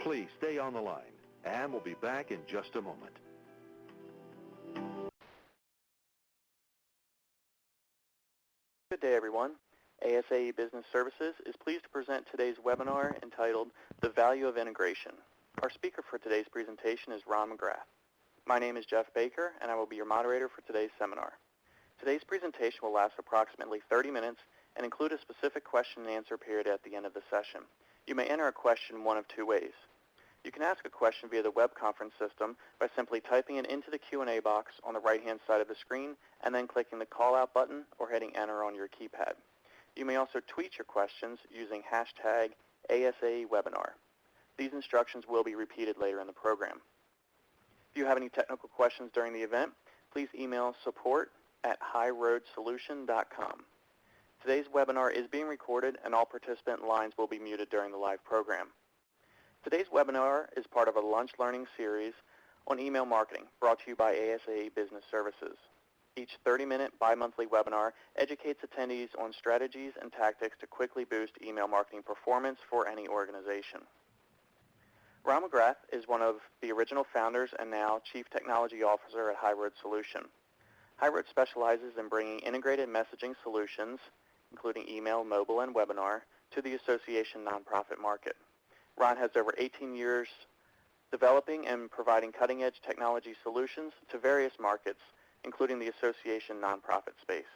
Please stay on the line, and we'll be back in just a moment. Good day, everyone. ASAE Business Services is pleased to present today's webinar entitled The Value of Integration. Our speaker for today's presentation is Ron McGrath. My name is Jeff Baker, and I will be your moderator for today's seminar. Today's presentation will last approximately 30 minutes and include a specific question and answer period at the end of the session. You may enter a question one of two ways. You can ask a question via the web conference system by simply typing it into the Q&A box on the right-hand side of the screen and then clicking the call-out button or hitting enter on your keypad. You may also tweet your questions using hashtag ASAEwebinar. These instructions will be repeated later in the program. If you have any technical questions during the event, please email support@highroadsolution.com. Today's webinar is being recorded and all participant lines will be muted during the live program. Today's webinar is part of a lunch learning series on email marketing brought to you by ASAE Business Services. Each 30-minute bi-monthly webinar educates attendees on strategies and tactics to quickly boost email marketing performance for any organization. Ron McGrath is one of the original founders and now Chief Technology Officer at HighRoad Solution. HighRoad specializes in bringing integrated messaging solutions, including email, mobile, and webinar, to the association nonprofit market. Ron has over 18 years developing and providing cutting-edge technology solutions to various markets, including the association nonprofit space.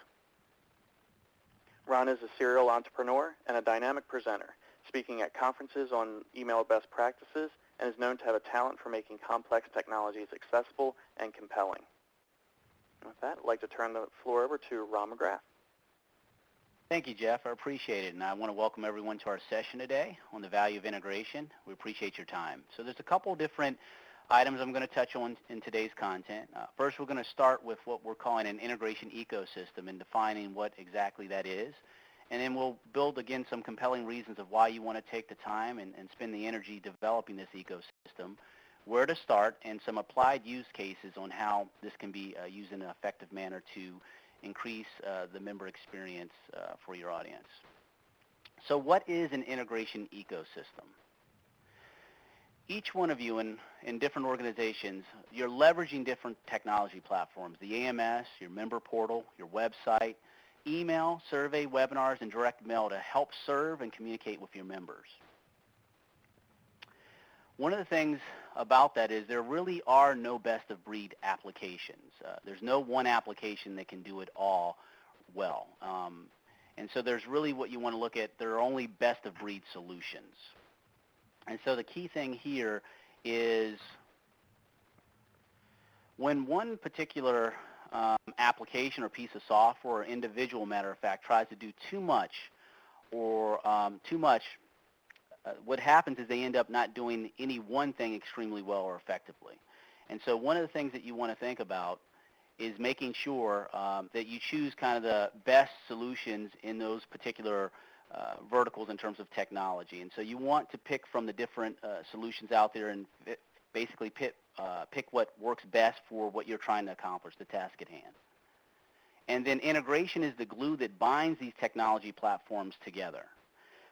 Ron is a serial entrepreneur and a dynamic presenter, speaking at conferences on email best practices, and is known to have a talent for making complex technologies accessible and compelling. And with that, I'd like to turn the floor over to Ron McGrath. Thank you, Jeff. I appreciate it, and I want to welcome everyone to our session today on the value of integration. We appreciate your time. So there's a couple different items I'm going to touch on in today's content. First, we're going to start with what we're calling an integration ecosystem and defining what exactly that is. And then we'll build, again, some compelling reasons of why you want to take the time and spend the energy developing this ecosystem, where to start, and some applied use cases on how this can be used in an effective manner to increase the member experience for your audience. So what is an integration ecosystem? Each one of you in different organizations, you're leveraging different technology platforms, the AMS, your member portal, your website, email, survey, webinars, and direct mail to help serve and communicate with your members. One of the things about that is there really are no best-of-breed applications. There's no one application that can do it all well. And so there's really what you want to look at. There are only best-of-breed solutions. And so the key thing here is when one particular application or piece of software or individual, matter of fact, tries to do too much or what happens is they end up not doing any one thing extremely well or effectively. And so one of the things that you want to think about is making sure that you choose kind of the best solutions in those particular verticals in terms of technology. And so you want to pick from the different solutions out there and basically pick what works best for what you're trying to accomplish, the task at hand. And then integration is the glue that binds these technology platforms together.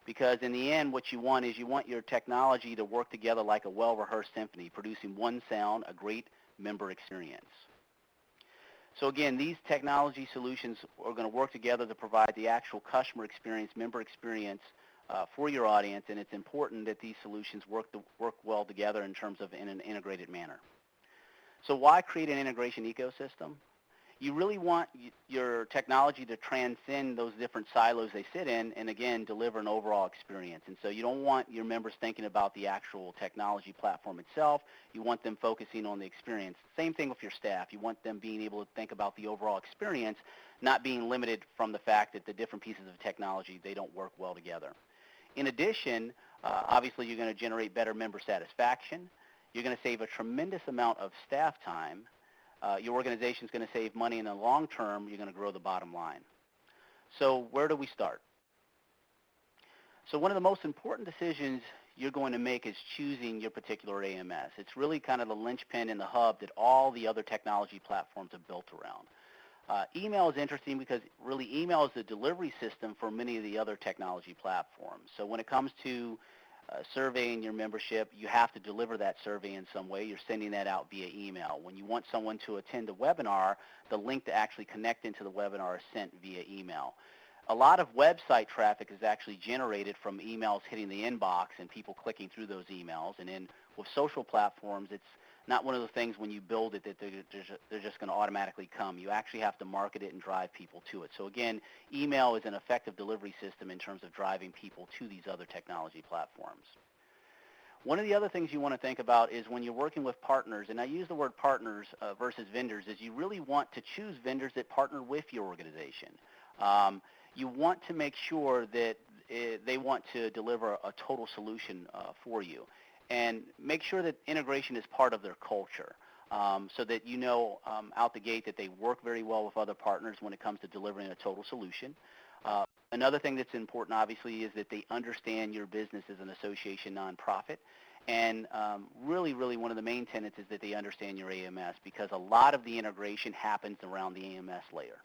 Because in the end, what you want is you want your technology to work together like a well-rehearsed symphony, producing one sound, a great member experience. So again, these technology solutions are going to work together to provide the actual customer experience, member experience for your audience, and it's important that these solutions work well together in terms of in an integrated manner. So why create an integration ecosystem? You really want your technology to transcend those different silos they sit in and, again, deliver an overall experience. And so you don't want your members thinking about the actual technology platform itself. You want them focusing on the experience. Same thing with your staff. You want them being able to think about the overall experience, not being limited from the fact that the different pieces of technology, they don't work well together. In addition, obviously you're going to generate better member satisfaction. You're going to save a tremendous amount of staff time. Your organization is going to save money in the long term. You're going to grow the bottom line. So where do we start? So one of the most important decisions you're going to make is choosing your particular AMS. It's really kind of the linchpin and the hub that all the other technology platforms are built around. Email is interesting because really email is the delivery system for many of the other technology platforms. So when it comes to surveying your membership, you have to deliver that survey in some way. You're sending that out via email. When you want someone to attend a webinar, the link to actually connect into the webinar is sent via email. A lot of website traffic is actually generated from emails hitting the inbox and people clicking through those emails. And then with social platforms, it's not one of those things when you build it that they're just going to automatically come. You actually have to market it and drive people to it. So again, email is an effective delivery system in terms of driving people to these other technology platforms. One of the other things you want to think about is when you're working with partners, and I use the word partners versus vendors, is you really want to choose vendors that partner with your organization. You want to make sure that they want to deliver a total solution for you. And make sure that integration is part of their culture so that you know out the gate that they work very well with other partners when it comes to delivering a total solution. Another thing that's important, obviously, is that they understand your business as an association nonprofit. And really, one of the main tenets is that they understand your AMS, because a lot of the integration happens around the AMS layer.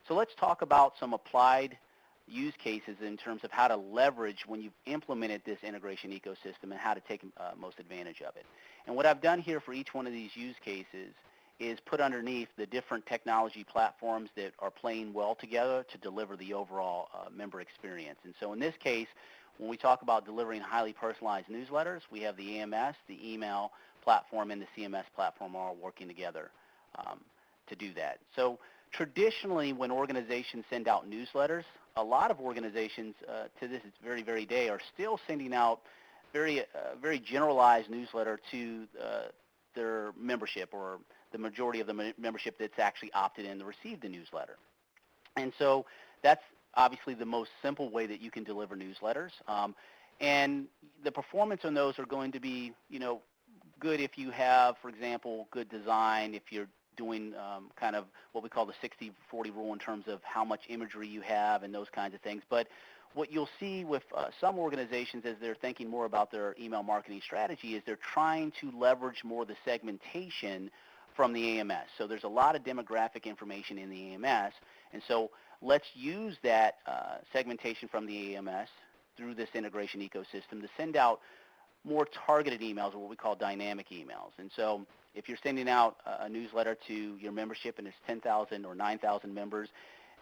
So let's talk about some applied use cases in terms of how to leverage when you've implemented this integration ecosystem and how to take most advantage of it. And what I've done here for each one of these use cases is put underneath the different technology platforms that are playing well together to deliver the overall member experience. And so in this case, when we talk about delivering highly personalized newsletters, we have the AMS, the email platform, and the CMS platform all working together to do that. So traditionally, when organizations send out newsletters, a lot of organizations to this very day are still sending out very generalized newsletter to their membership, or the majority of the membership that's actually opted in to receive the newsletter. And so that's obviously the most simple way that you can deliver newsletters. And the performance on those are going to be, good if you have, for example, good design, if you're doing kind of what we call the 60-40 rule in terms of how much imagery you have and those kinds of things. But what you'll see with some organizations as they're thinking more about their email marketing strategy is they're trying to leverage more the segmentation from the AMS. So there's a lot of demographic information in the AMS, and so let's use that segmentation from the AMS through this integration ecosystem to send out more targeted emails, or what we call dynamic emails. And so if you're sending out a newsletter to your membership and it's 10,000 or 9,000 members,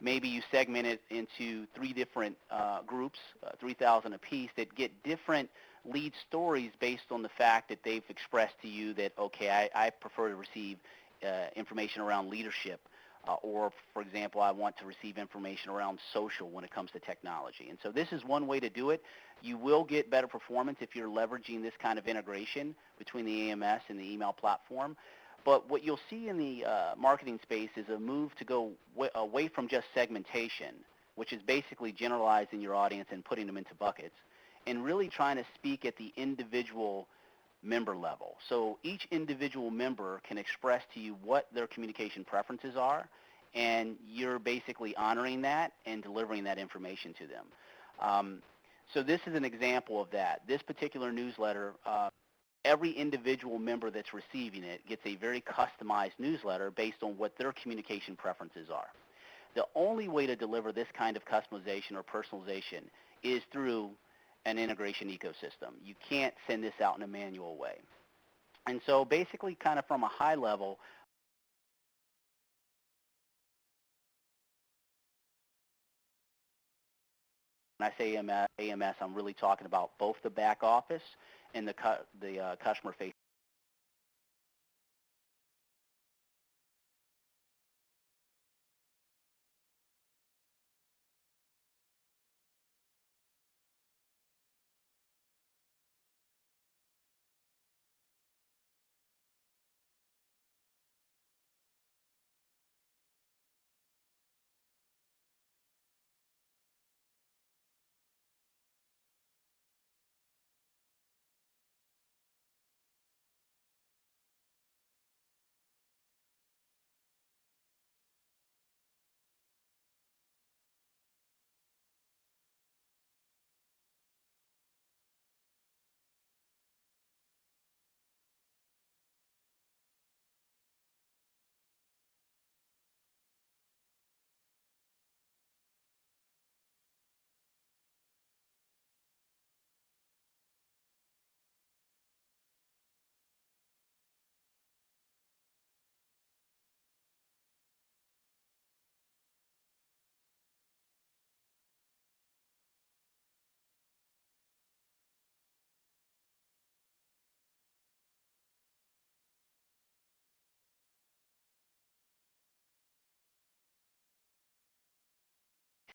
maybe you segment it into 3 different groups, 3,000 apiece, that get different lead stories based on the fact that they've expressed to you that, okay, I prefer to receive information around leadership, or, for example, I want to receive information around social when it comes to technology. And so this is one way to do it. You will get better performance if you're leveraging this kind of integration between the AMS and the email platform. But what you'll see in the marketing space is a move to go away from just segmentation, which is basically generalizing your audience and putting them into buckets, and really trying to speak at the individual member level. So each individual member can express to you what their communication preferences are, and you're basically honoring that and delivering that information to them. So this is an example of that. This particular newsletter, every individual member that's receiving it gets a very customized newsletter based on what their communication preferences are. The only way to deliver this kind of customization or personalization is through an integration ecosystem. You can't send this out in a manual way. And so basically, kind of from a high level, when I say AMS, I'm really talking about both the back office and the customer-facing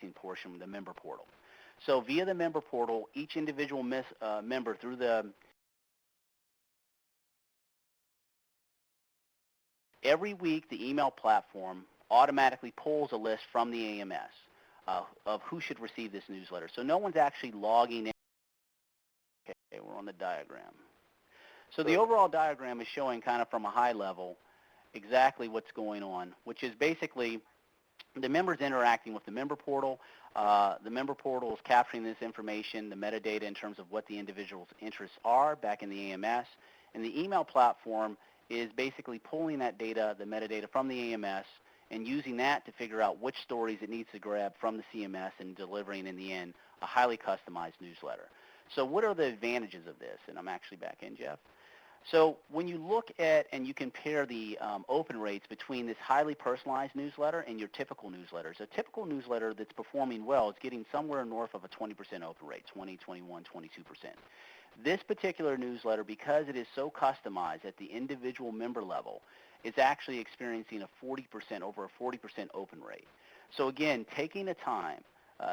portion of the member portal. So via the member portal, each individual member through the every week the email platform automatically pulls a list from the AMS of who should receive this newsletter. So no one's actually logging in. Okay, we're on the diagram. So the overall diagram is showing kind of from a high level exactly what's going on, which is basically the members interacting with the member portal. The member portal is capturing this information, the metadata in terms of what the individual's interests are back in the AMS. And the email platform is basically pulling that data, the metadata from the AMS, and using that to figure out which stories it needs to grab from the CMS and delivering, in the end, a highly customized newsletter. So what are the advantages of this? And I'm actually back in, Jeff. So when you look at and you compare the open rates between this highly personalized newsletter and your typical newsletters, a typical newsletter that's performing well is getting somewhere north of a 20% open rate, 20, 21, 22%. This particular newsletter, because it is so customized at the individual member level, is actually experiencing over a 40% open rate. So again, taking the time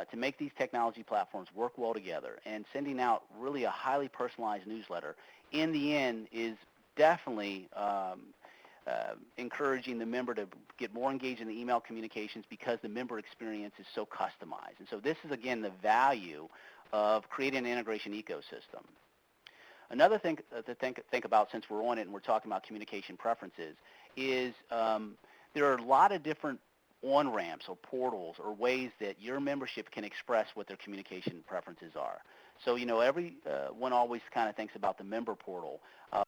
to make these technology platforms work well together and sending out really a highly personalized newsletter, in the end, is definitely encouraging the member to get more engaged in the email communications because the member experience is so customized. And so this is, again, the value of creating an integration ecosystem. Another thing to think about, since we're on it and we're talking about communication preferences, is there are a lot of different on-ramps or portals or ways that your membership can express what their communication preferences are. So, everyone always kind of thinks about the member portal,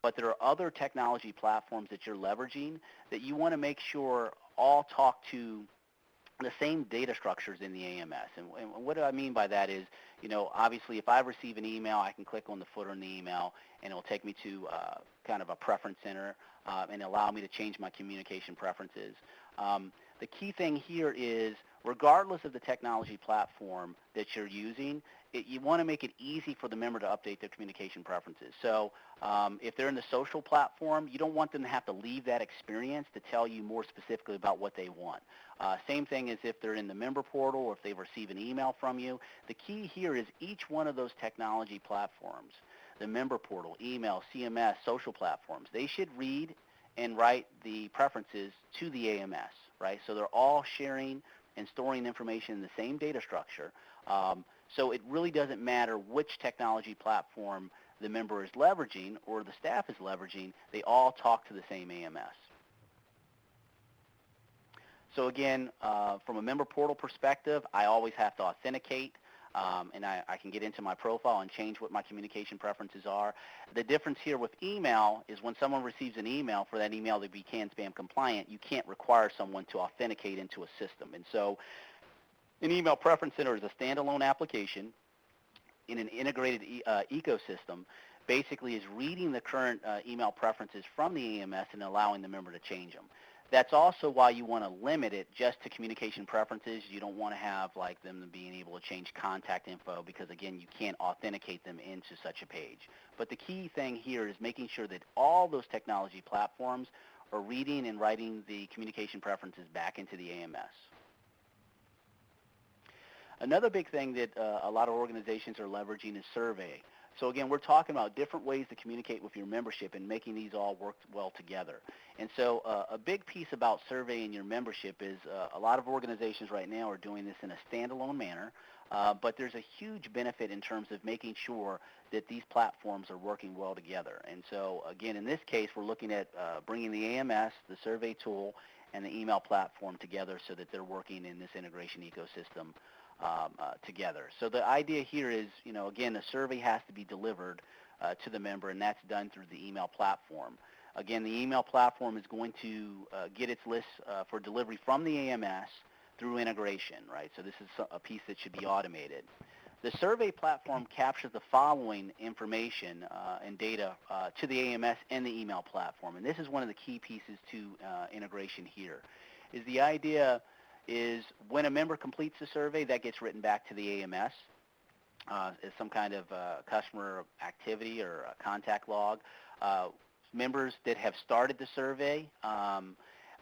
but there are other technology platforms that you're leveraging that you want to make sure all talk to the same data structures in the AMS. And what do I mean by that is, obviously if I receive an email, I can click on the footer in the email and it'll take me to kind of a preference center and allow me to change my communication preferences. The key thing here is, regardless of the technology platform that you're using, you want to make it easy for the member to update their communication preferences. So if they're in the social platform, you don't want them to have to leave that experience to tell you more specifically about what they want. Same thing as if they're in the member portal or if they receive an email from you. The key here is each one of those technology platforms, the member portal, email, CMS, social platforms, they should read and write the preferences to the AMS, right? So they're all sharing and storing information in the same data structure. So it really doesn't matter which technology platform the member is leveraging or the staff is leveraging, they all talk to the same AMS. So again, from a member portal perspective, I always have to authenticate, and I can get into my profile and change what my communication preferences are. The difference here with email is when someone receives an email, for that email to be CAN spam compliant, you can't require someone to authenticate into a system. And so an email preference center is a standalone application in an integrated ecosystem, basically is reading the current email preferences from the AMS and allowing the member to change them. That's also why you want to limit it just to communication preferences. You don't want to have like them being able to change contact info because, again, you can't authenticate them into such a page. But the key thing here is making sure that all those technology platforms are reading and writing the communication preferences back into the AMS. Another big thing that a lot of organizations are leveraging is survey. So again, we're talking about different ways to communicate with your membership and making these all work well together. And so a big piece about surveying your membership is a lot of organizations right now are doing this in a standalone manner, but there's a huge benefit in terms of making sure that these platforms are working well together. And so again, in this case, we're looking at bringing the AMS, the survey tool, and the email platform together so that they're working in this integration ecosystem together. So the idea here is, again, a survey has to be delivered to the member, and that's done through the email platform. Again, the email platform is going to get its list for delivery from the AMS through integration, right? So this is a piece that should be automated. The survey platform captures the following information and data to the AMS and the email platform, and this is one of the key pieces to integration here, is the idea is when a member completes the survey, that gets written back to the AMS as some kind of customer activity or a contact log. Members that have started the survey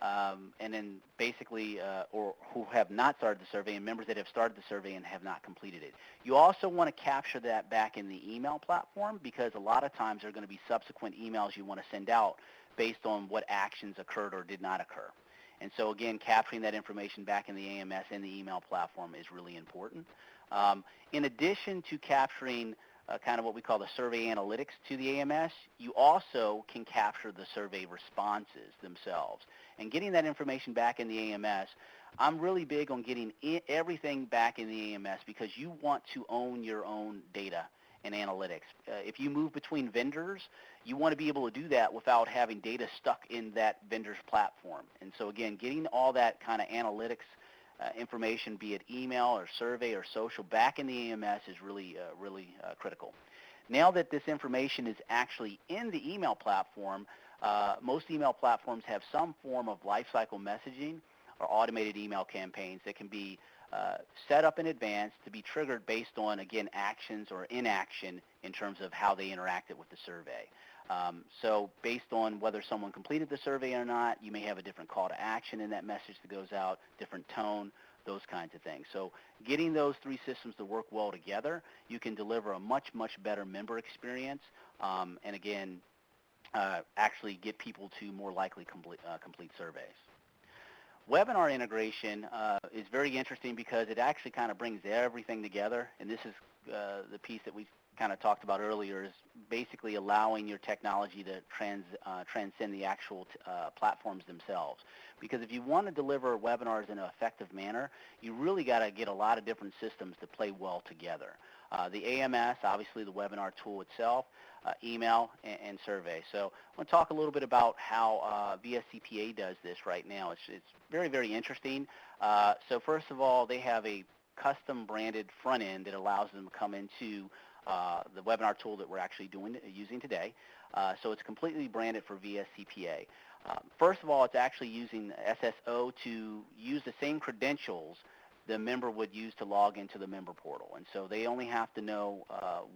and then basically, or who have not started the survey, and members that have started the survey and have not completed it. You also want to capture that back in the email platform, because a lot of times there are going to be subsequent emails you want to send out based on what actions occurred or did not occur. And so again, capturing that information back in the AMS and the email platform is really important. In addition to capturing kind of what we call the survey analytics to the AMS, you also can capture the survey responses themselves. And getting that information back in the AMS, I'm really big on getting everything back in the AMS, because you want to own your own data and analytics. If you move between vendors, you want to be able to do that without having data stuck in that vendor's platform. And so again, getting all that kind of analytics information, be it email or survey or social, back in the AMS is really, critical. Now that this information is actually in the email platform, most email platforms have some form of lifecycle messaging or automated email campaigns that can be set up in advance to be triggered based on, again, actions or inaction in terms of how they interacted with the survey. So based on whether someone completed the survey or not, you may have a different call to action in that message that goes out, different tone, those kinds of things. So getting those three systems to work well together, you can deliver a much, much better member experience, and again, actually get people to more likely complete surveys. Webinar integration is very interesting because it actually kind of brings everything together, and this is the piece that we kind of talked about earlier, is basically allowing your technology to transcend the actual platforms themselves. Because if you want to deliver webinars in an effective manner, you really got to get a lot of different systems to play well together. The AMS, obviously the webinar tool itself, email, and survey. So I want to talk a little bit about how VSCPA does this right now. It's very, very interesting. So first of all, they have a custom branded front end that allows them to come into the webinar tool that we're actually using today. So it's completely branded for VSCPA. First of all, it's actually using SSO to use the same credentials the member would use to log into the member portal. And so they only have to know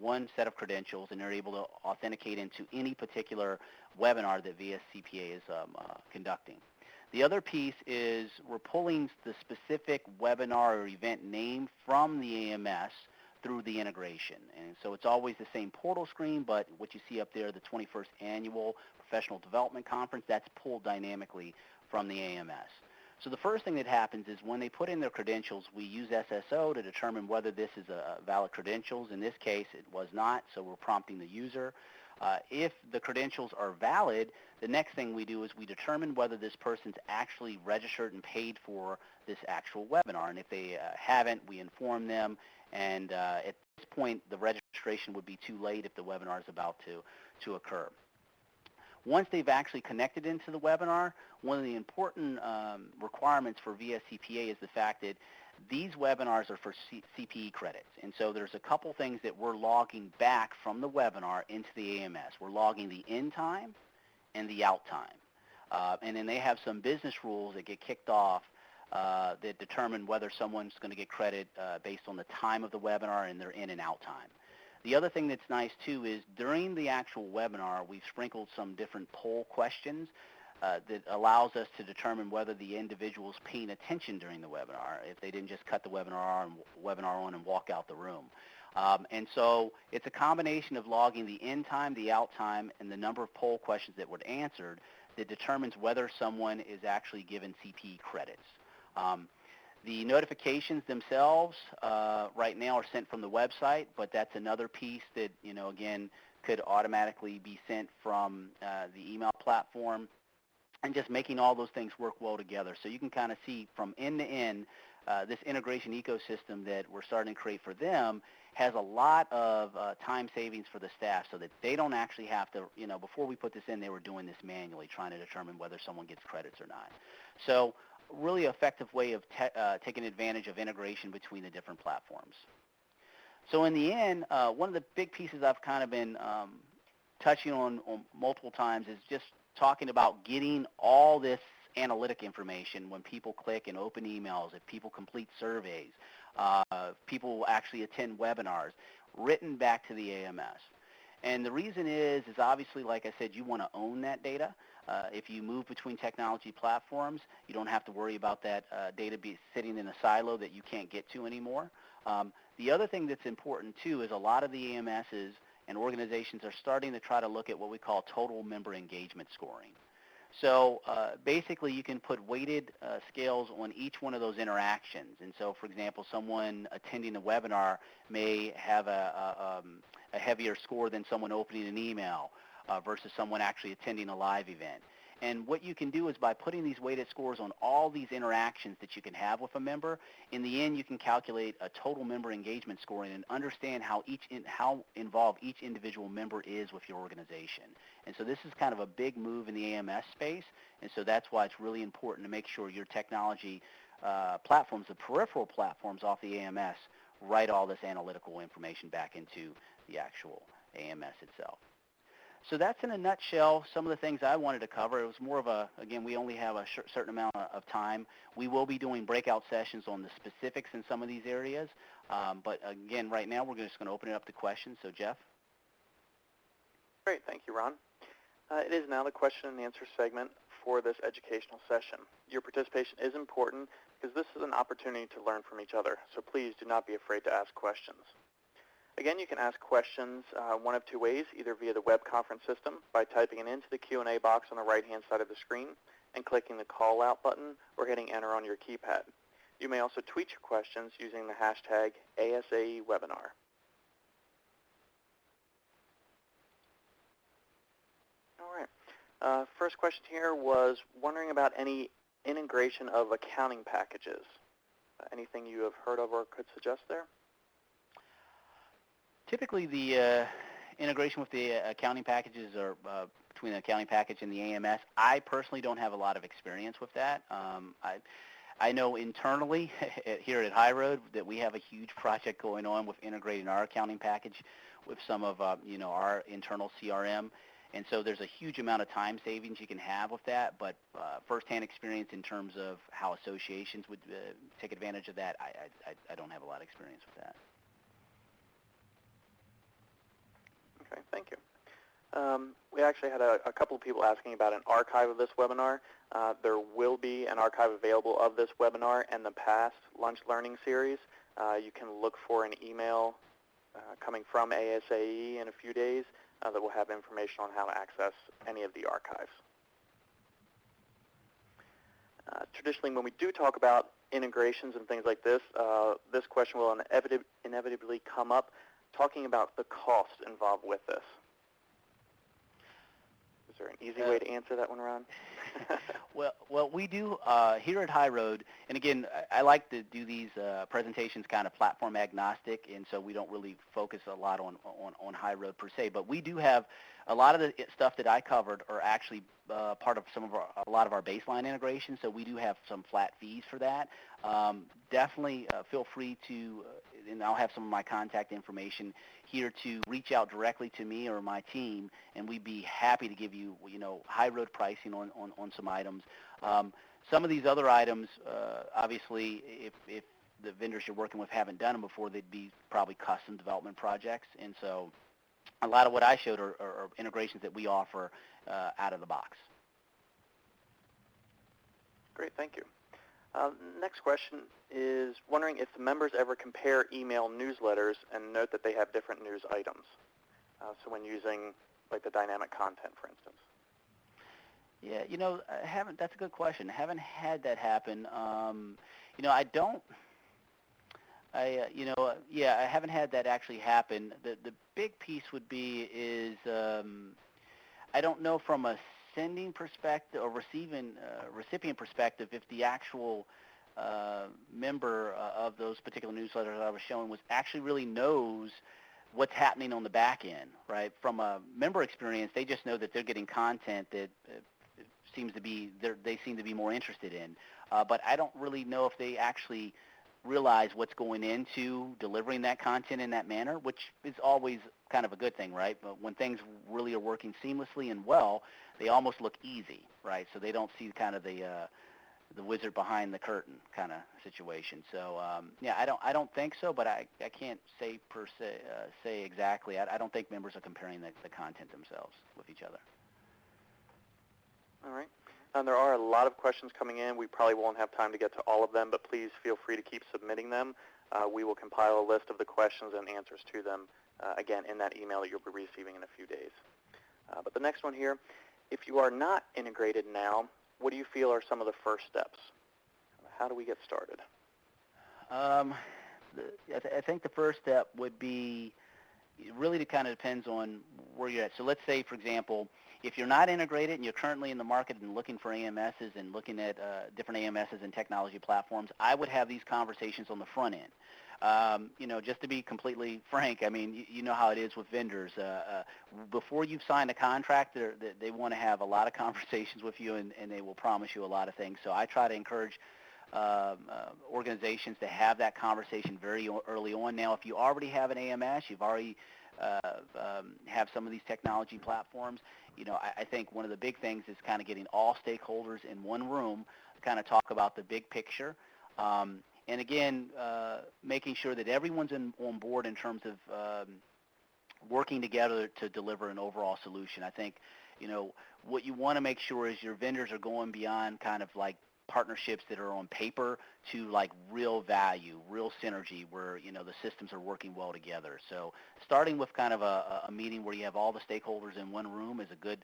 one set of credentials, and they're able to authenticate into any particular webinar that VSCPA is conducting. The other piece is we're pulling the specific webinar or event name from the AMS through the integration. And so it's always the same portal screen, but what you see up there, the 21st Annual Professional Development Conference, that's pulled dynamically from the AMS. So the first thing that happens is when they put in their credentials, we use SSO to determine whether this is a valid credentials. In this case, it was not, so we're prompting the user. If the credentials are valid, the next thing we do is we determine whether this person's actually registered and paid for this actual webinar. And if they haven't, we inform them. And at this point, the registration would be too late if the webinar is about to occur. Once they've actually connected into the webinar, one of the important requirements for VSCPA is the fact that these webinars are for CPE credits. And so there's a couple things that we're logging back from the webinar into the AMS. We're logging the in time and the out time. And then they have some business rules that get kicked off that determine whether someone's going to get credit based on the time of the webinar and their in and out time. The other thing that's nice, too, is during the actual webinar, we've sprinkled some different poll questions that allows us to determine whether the individual's paying attention during the webinar, if they didn't just cut the webinar on and walk out the room. And so it's a combination of logging the in time, the out time, and the number of poll questions that were answered that determines whether someone is actually given CPE credits. The notifications themselves right now are sent from the website, but that's another piece that, again, could automatically be sent from the email platform, and just making all those things work well together. So you can kind of see from end to end, this integration ecosystem that we're starting to create for them has a lot of time savings for the staff, so that they don't actually have to, before we put this in, they were doing this manually, trying to determine whether someone gets credits or not. So really effective way of taking advantage of integration between the different platforms. So in the end, one of the big pieces I've kind of been touching on multiple times is just talking about getting all this analytic information when people click and open emails, if people complete surveys, people actually attend webinars, written back to the AMS. And the reason is obviously, like I said, you want to own that data. If you move between technology platforms, you don't have to worry about that data sitting in a silo that you can't get to anymore. The other thing that's important, too, is a lot of the AMSs and organizations are starting to try to look at what we call total member engagement scoring. So basically, you can put weighted scales on each one of those interactions. And so, for example, someone attending a webinar may have a heavier score than someone opening an email versus someone actually attending a live event. And what you can do is by putting these weighted scores on all these interactions that you can have with a member, in the end you can calculate a total member engagement scoring and understand how involved each individual member is with your organization. And so this is kind of a big move in the AMS space, and so that's why it's really important to make sure your technology platforms, the peripheral platforms off the AMS, write all this analytical information back into the actual AMS itself. So that's in a nutshell some of the things I wanted to cover. It was more of a, again, we only have a certain amount of time. We will be doing breakout sessions on the specifics in some of these areas. But again, right now we're just going to open it up to questions. So Jeff? Great, thank you, Ron. It is now the question and answer segment for this educational session. Your participation is important because this is an opportunity to learn from each other. So please do not be afraid to ask questions. Again, you can ask questions one of two ways, either via the web conference system by typing it into the Q&A box on the right-hand side of the screen and clicking the call out button or hitting enter on your keypad. You may also tweet your questions using the hashtag ASAE webinar. All right. First question here was wondering about any integration of accounting packages. Anything you have heard of or could suggest there? Typically, the integration with the accounting packages or between the accounting package and the AMS, I personally don't have a lot of experience with that. I know internally here at HighRoad that we have a huge project going on with integrating our accounting package with some of our internal CRM. And so there's a huge amount of time savings you can have with that, but firsthand experience in terms of how associations would take advantage of that, I don't have a lot of experience with that. Okay, thank you. We actually had a couple of people asking about an archive of this webinar. There will be an archive available of this webinar and the past lunch learning series. You can look for an email coming from ASAE in a few days that will have information on how to access any of the archives. Traditionally, when we do talk about integrations and things like this, this question will inevitably come up, talking about the cost involved with this. Is there an easy way to answer that one, Ron? Well, we do here at HighRoad, and again, I like to do these presentations kind of platform agnostic, and so we don't really focus a lot on HighRoad per se, but we do have a lot of the stuff that I covered are actually part of a lot of our baseline integration, so we do have some flat fees for that. Definitely feel free to, and I'll have some of my contact information here, to reach out directly to me or my team, and we'd be happy to give you, HighRoad pricing on some items. Some of these other items, obviously, if the vendors you're working with haven't done them before, they'd be probably custom development projects, and so a lot of what I showed are integrations that we offer out of the box. Great, thank you. Next question is wondering if the members ever compare email newsletters and note that they have different news items. So when using like the dynamic content, for instance. Yeah, I haven't. That's a good question. I haven't had that happen. I haven't had that actually happen. The big piece would be is I don't know from a sending perspective or recipient perspective if the actual member of those particular newsletters that I was showing was actually really knows what's happening on the back end, right? From a member experience, they just know that they're getting content that they seem to be more interested in. But I don't really know if they actually realize what's going into delivering that content in that manner, which is always kind of a good thing, right? But when things really are working seamlessly and well, they almost look easy, right? So they don't see kind of the wizard behind the curtain kind of situation. So I don't think so, but I can't say say exactly. I don't think members are comparing the content themselves with each other. All right. There are a lot of questions coming in. We probably won't have time to get to all of them, but please feel free to keep submitting them. We will compile a list of the questions and answers to them, again, in that email that you'll be receiving in a few days. But the next one here, if you are not integrated now, what do you feel are some of the first steps? How do we get started? I think the first step would be, it really kind of depends on where you're at. So let's say, for example, if you're not integrated and you're currently in the market and looking for AMSs and looking at different AMSs and technology platforms, I would have these conversations on the front end. Just to be completely frank, I mean, you know how it is with vendors. Before you've signed a contract, they want to have a lot of conversations with you, and they will promise you a lot of things. So I try to encourage organizations to have that conversation very early on. Now, if you already have an AMS, you've already have some of these technology platforms, I think one of the big things is kind of getting all stakeholders in one room to kind of talk about the big picture. And again, making sure that everyone's on board in terms of working together to deliver an overall solution. I think, what you want to make sure is your vendors are going beyond kind of like partnerships that are on paper to like real value, real synergy where, the systems are working well together. So starting with kind of a meeting where you have all the stakeholders in one room is a good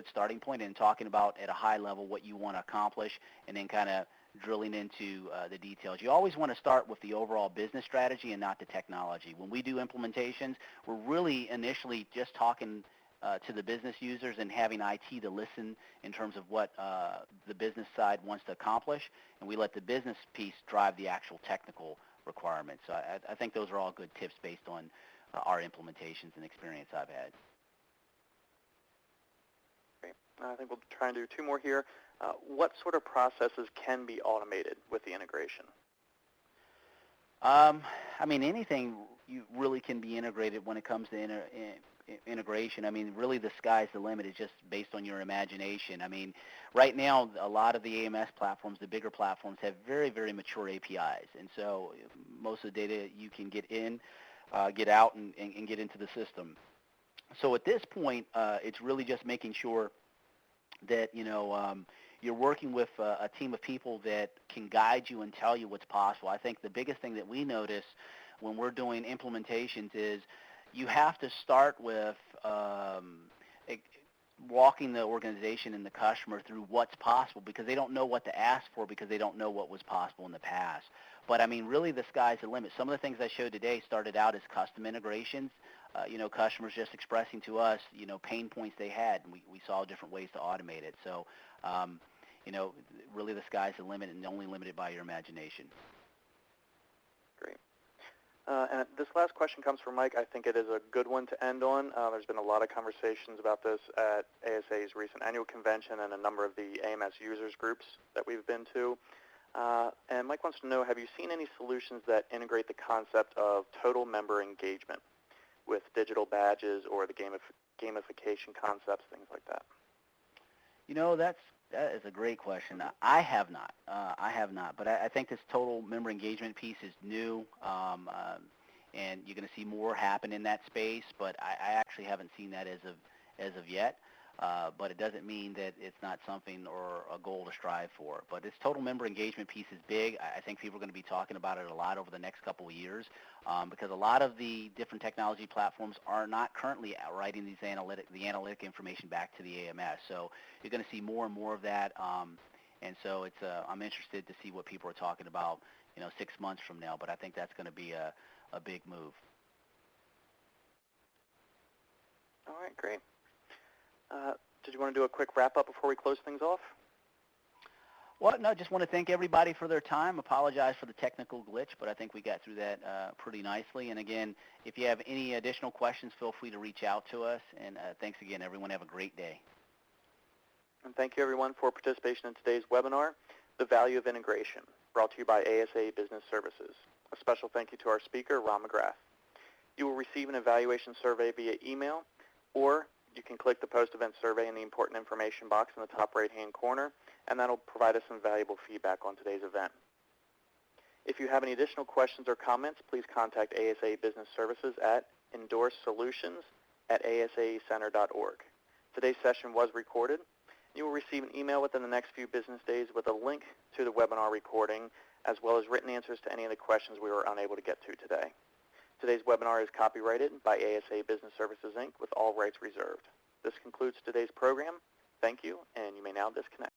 starting point, and talking about at a high level what you want to accomplish, and then kind of drilling into the details. You always want to start with the overall business strategy and not the technology. When we do implementations, we're really initially just talking to the business users and having IT to listen in terms of what the business side wants to accomplish, and we let the business piece drive the actual technical requirements. So I think those are all good tips based on our implementations and experience I've had. Great. I think we'll try and do two more here. What sort of processes can be automated with the integration? I mean, anything you really can be integrated when it comes to integration. I mean, really the sky's the limit. It's just based on your imagination. I mean, right now, a lot of the AMS platforms, the bigger platforms, have very, very mature APIs. And so most of the data you can get in, get out, and get into the system. So at this point, it's really just making sure that, you're working with a team of people that can guide you and tell you what's possible. I think the biggest thing that we notice when we're doing implementations is you have to start with walking the organization and the customer through what's possible, because they don't know what to ask for, because they don't know what was possible in the past. But I mean, really the sky's the limit. Some of the things I showed today started out as custom integrations, customers just expressing to us, pain points they had, and we saw different ways to automate it. So, really the sky's the limit, and only limited by your imagination. Great. And this last question comes from Mike. I think it is a good one to end on. There's been a lot of conversations about this at ASAE's recent annual convention and a number of the AMS users groups that we've been to. And Mike wants to know, have you seen any solutions that integrate the concept of total member engagement with digital badges or the gamification concepts, things like that? That is a great question. I have not. But I think this total member engagement piece is new, and you're going to see more happen in that space. But I actually haven't seen that as of yet. But it doesn't mean that it's not something or a goal to strive for. But this total member engagement piece is big. I think people are going to be talking about it a lot over the next couple of years, because a lot of the different technology platforms are not currently writing the analytic information back to the AMS. So you're going to see more and more of that. And so I'm interested to see what people are talking about, 6 months from now. But I think that's going to be a big move. All right, great. Did you want to do a quick wrap-up before we close things off? Well, no, just want to thank everybody for their time. Apologize for the technical glitch, but I think we got through that pretty nicely. And again, if you have any additional questions, feel free to reach out to us. And thanks again, everyone. Have a great day. And thank you, everyone, for participation in today's webinar, The Value of Integration, brought to you by ASAE Business Services. A special thank you to our speaker, Ron McGrath. You will receive an evaluation survey via email, or you can click the post-event survey in the important information box in the top right-hand corner, and that will provide us some valuable feedback on today's event. If you have any additional questions or comments, please contact ASAE Business Services at endorssolutions@asaecenter.org. Today's session was recorded. You will receive an email within the next few business days with a link to the webinar recording, as well as written answers to any of the questions we were unable to get to today. Today's webinar is copyrighted by ASAE Business Services, Inc., with all rights reserved. This concludes today's program. Thank you, and you may now disconnect.